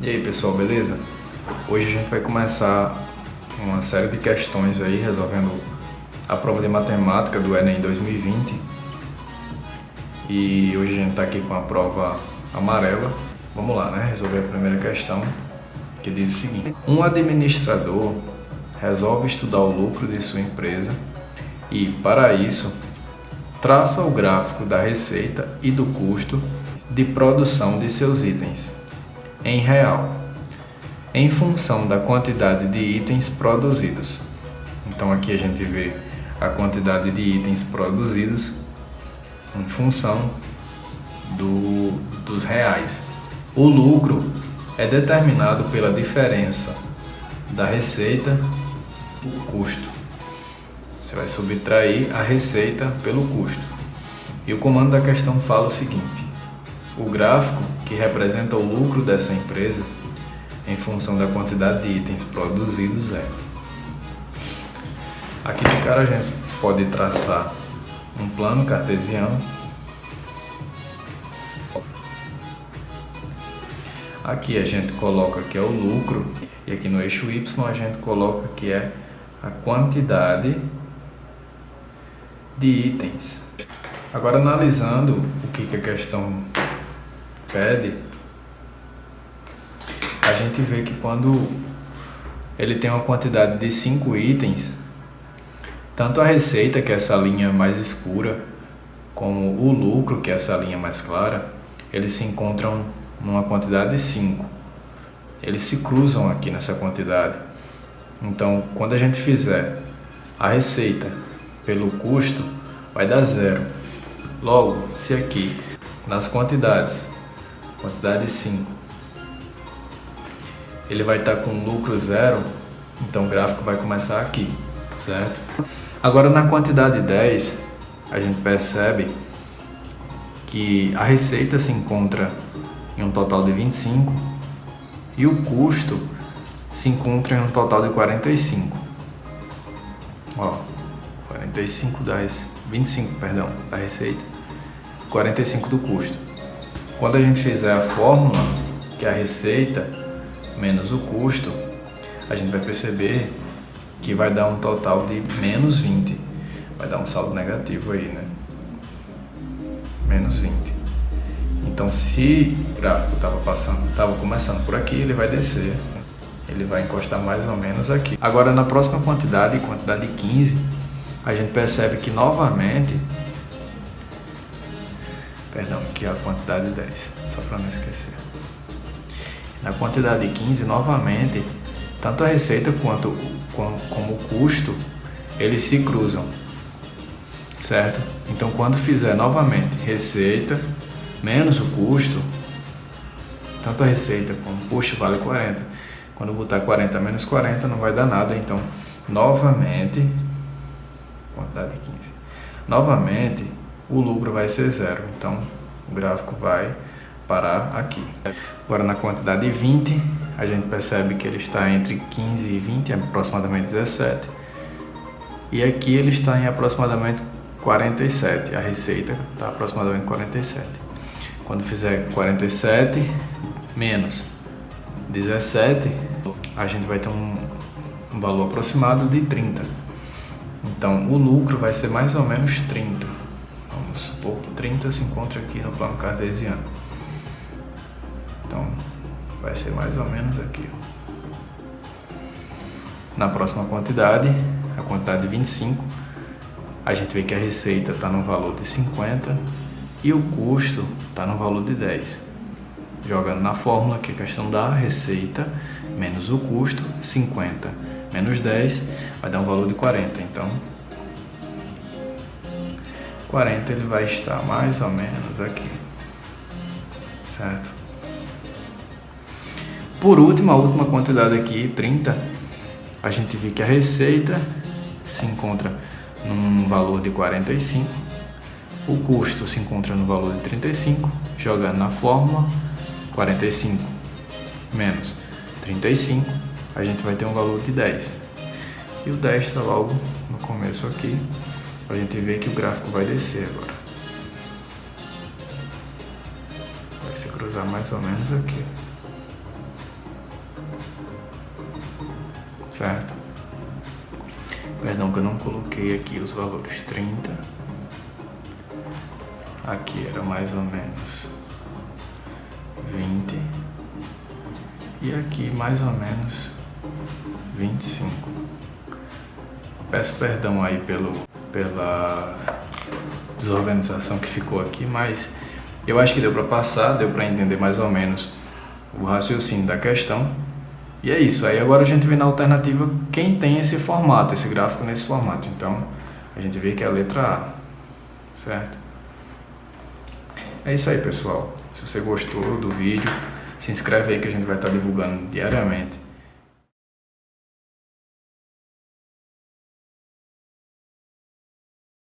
E aí pessoal, beleza? Hoje a gente vai começar uma série de questões aí, resolvendo a prova de matemática do Enem 2020. E hoje a gente está aqui com a prova amarela. Vamos lá, né? Resolver a primeira questão, que diz o seguinte: um administrador resolve estudar o lucro de sua empresa e, para isso, traça o gráfico da receita e do custo de produção de seus itens em real, em função da quantidade de itens produzidos. Então aqui a gente vê a quantidade de itens produzidos em função dos reais. O lucro é determinado pela diferença da receita e do custo. Você vai subtrair a receita pelo custo. E o comando da questão fala o seguinte: o gráfico que representa o lucro dessa empresa em função da quantidade de itens produzidos é. Aqui de cara a gente pode traçar um plano cartesiano. Aqui a gente coloca que é o lucro e aqui no eixo Y a gente coloca que é a quantidade de itens. Agora, analisando o que a questão pede, a gente vê que quando ele tem uma quantidade de 5 itens, tanto a receita, que é essa linha mais escura, como o lucro, que é essa linha mais clara, eles se encontram numa quantidade de 5. Eles se cruzam aqui nessa quantidade. Então, quando a gente fizer a receita pelo custo, vai dar 0. Logo, se aqui nas quantidade 5, ele vai estar com lucro 0, então o gráfico vai começar aqui, certo? Agora, na quantidade 10, a gente percebe que a receita se encontra em um total de 25 e o custo se encontra em um total de 45. Ó, 25 da receita, 45 do custo. Quando a gente fizer a fórmula, que é a receita menos o custo, a gente vai perceber que vai dar um total de menos 20. Vai dar um saldo negativo aí, né? Menos 20. Então, se o gráfico estava começando por aqui, ele vai descer. Ele vai encostar mais ou menos aqui. Agora, na próxima quantidade 15, a gente percebe que novamente... Perdão, aqui é a quantidade 10, só para não esquecer. Na quantidade 15, novamente, tanto a receita como o custo, eles se cruzam, certo? Então, quando fizer novamente receita menos o custo, tanto a receita como o custo vale 40. Quando botar 40 menos 40 não vai dar nada, então, novamente, quantidade 15, novamente, o lucro vai ser 0, então o gráfico vai parar aqui. Agora, na quantidade 20, a gente percebe que ele está entre 15 e 20, aproximadamente 17. E aqui ele está em aproximadamente 47, a receita está aproximadamente 47. Quando fizer 47 menos 17, a gente vai ter um valor aproximado de 30. Então, o lucro vai ser mais ou menos 30. Vamos supor que 30 se encontra aqui no plano cartesiano. Então, vai ser mais ou menos aqui. Na próxima quantidade, a quantidade de 25, a gente vê que a receita está no valor de 50 e o custo está no valor de 10. Jogando na fórmula, que é a questão da receita menos o custo, 50 menos 10, vai dar um valor de 40. Então, 40 ele vai estar mais ou menos aqui, certo? Por último, a última quantidade aqui, 30, a gente vê que a receita se encontra num valor de 45, o custo se encontra no valor de 35, jogando na fórmula, 45 menos 35, a gente vai ter um valor de 10. E o 10 está logo no começo aqui. A gente vê que o gráfico vai descer agora. Vai se cruzar mais ou menos aqui. que eu não coloquei aqui os valores. 30. Aqui era mais ou menos 20. E aqui mais ou menos 25. Peço perdão aí pela desorganização que ficou aqui, mas eu acho que deu para passar, deu para entender mais ou menos o raciocínio da questão. E é isso. Aí agora a gente vê na alternativa quem tem esse formato, esse gráfico nesse formato. Então a gente vê que é a letra A, certo? É isso aí, pessoal. Se você gostou do vídeo, se inscreve aí que a gente vai estar divulgando diariamente.